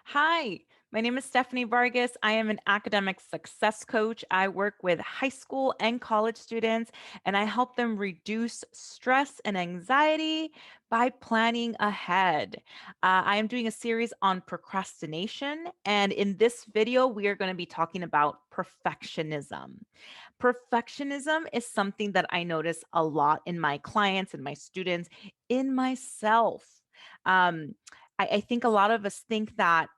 Hi, my name is Stephanie Vargas. I am an academic success coach. I work with high school and college students, and I help them reduce stress and anxiety by planning ahead. I am doing a series on procrastination, and in this video, we are going to be talking about perfectionism. Perfectionism is something that I notice a lot in my clients and my students, in myself. Um, I think a lot of us think that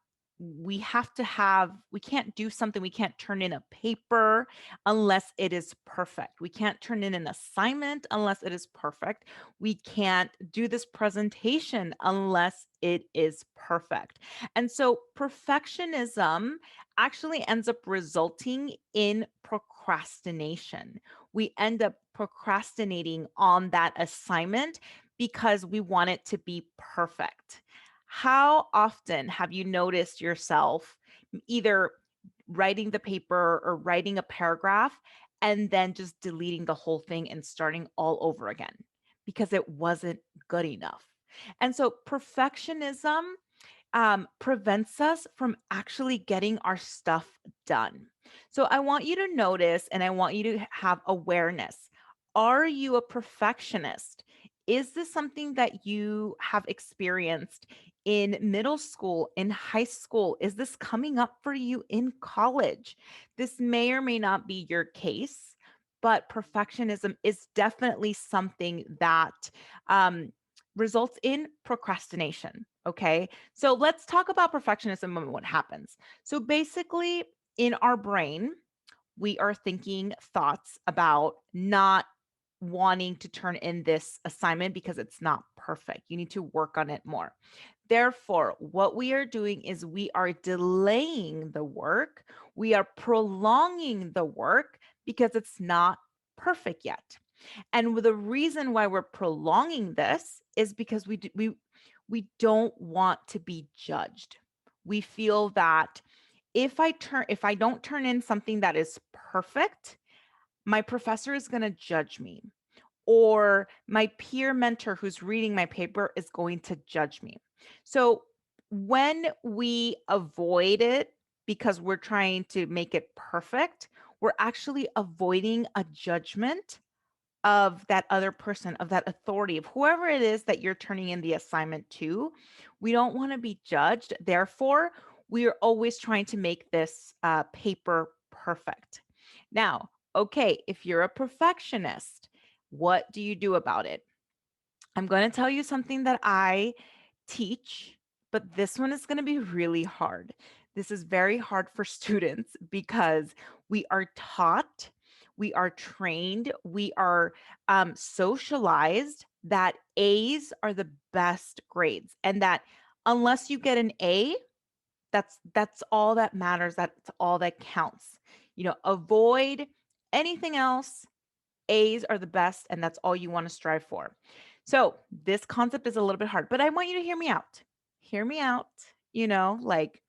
we can't do something, we can't turn in a paper unless it is perfect. We can't turn in an assignment unless it is perfect. We can't do this presentation unless it is perfect. And so perfectionism actually ends up resulting in procrastination. We end up procrastinating on that assignment because we want it to be perfect. How often have you noticed yourself either writing the paper or writing a paragraph and then just deleting the whole thing and starting all over again because it wasn't good enough? And so perfectionism prevents us from actually getting our stuff done. So I want you to notice and I want you to have awareness. Are you a perfectionist? Is this something that you have experienced in middle school, in high school? Is this coming up for you in college? This may or may not be your case, but perfectionism is definitely something that um, results in procrastination. Okay. So let's talk about perfectionism and what happens. So basically, in our brain, we are thinking thoughts about not wanting to turn in this assignment because it's not perfect. You need to work on it more. Therefore, what we are doing is we are delaying the work, we are prolonging the work because it's not perfect yet. And the reason why we're prolonging this is because we don't want to be judged. We feel that if I don't turn in something that is perfect, my professor is going to judge me, or my peer mentor who's reading my paper is going to judge me. So when we avoid it because we're trying to make it perfect, we're actually avoiding a judgment of that other person, of that authority, of whoever it is that you're turning in the assignment to. We don't want to be judged. Therefore, we are always trying to make this paper perfect. Now, okay, if you're a perfectionist, what do you do about it? I'm going to tell you something that I teach, but this one is going to be really hard. This is very hard for students because we are taught, we are trained, we are socialized that A's are the best grades, and that unless you get an A, that's all that matters. That's all that counts. Avoid anything else. A's are the best, and that's all you want to strive for. So, this concept is a little bit hard, but I want you to hear me out. Hear me out, like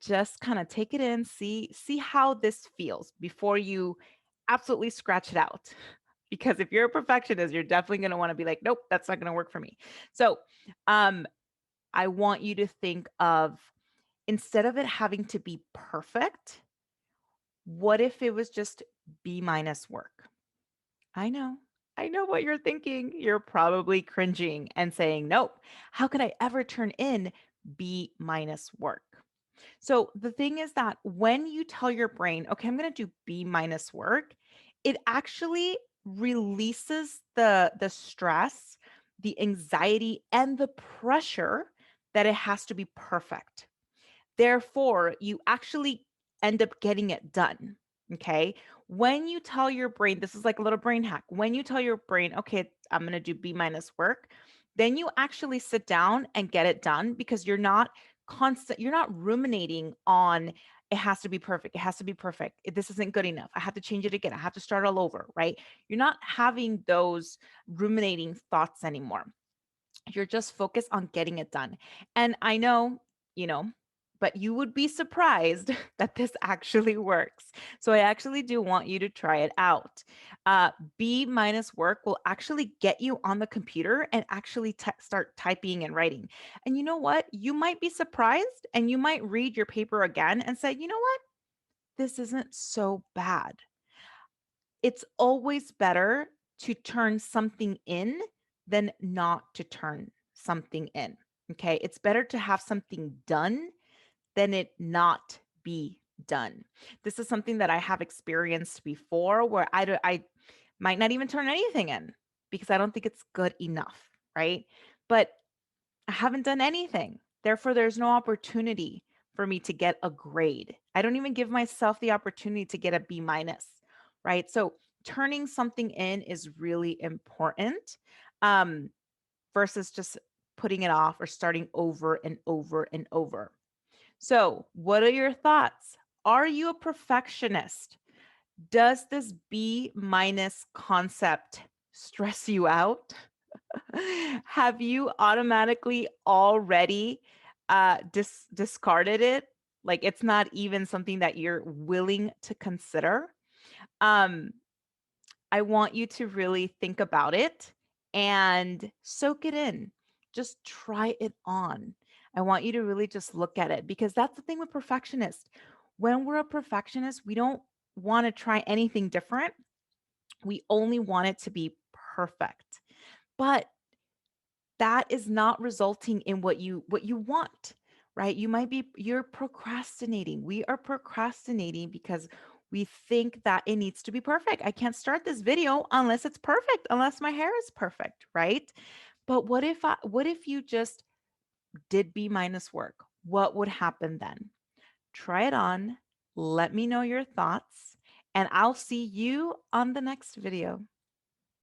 just kind of take it in, see how this feels before you absolutely scratch it out. Because if you're a perfectionist, you're definitely going to want to be like, nope, that's not going to work for me. So, um I want you to think of, instead of it having to be perfect, what if it was just B minus work? I know. I know what you're thinking. You're probably cringing and saying, nope, how could I ever turn in B minus work? So the thing is that when you tell your brain, okay, I'm going to do B minus work, it actually releases the stress, the anxiety, and the pressure that it has to be perfect. Therefore, you actually end up getting it done. Okay. When you tell your brain, this is like a little brain hack. When you tell your brain, okay, I'm going to do B minus work, then you actually sit down and get it done because you're not ruminating on it has to be perfect. It has to be perfect. This isn't good enough. I have to change it again. I have to start all over, right? You're not having those ruminating thoughts anymore. You're just focused on getting it done. And I know, you know, but you would be surprised that this actually works. So I actually do want you to try it out. Uh, B minus work will actually get you on the computer and actually start typing and writing. And you know what? You might be surprised and you might read your paper again and say, you know what? This isn't so bad. It's always better to turn something in than not to turn something in. Okay. It's better to have something done than it not be done. This is something that I have experienced before where I might not even turn anything in because I don't think it's good enough. Right. But I haven't done anything. Therefore, there's no opportunity for me to get a grade. I don't even give myself the opportunity to get a B minus, right? So turning something in is really important um, versus just putting it off or starting over and over and over. So, what are your thoughts? Are you a perfectionist? Does this B minus concept stress you out? Have you automatically already discarded it? Like it's not even something that you're willing to consider. Um, I want you to really think about it and soak it in. Just try it on. I want you to really just look at it because that's the thing with perfectionists. When we're a perfectionist, we don't want to try anything different. We only want it to be perfect. But that is not resulting in what you want, right? You're procrastinating. We are procrastinating because we think that it needs to be perfect. I can't start this video unless it's perfect, unless my hair is perfect, right? But what if you just did B minus work? What would happen then? Try it on. Let me know your thoughts, and I'll see you on the next video.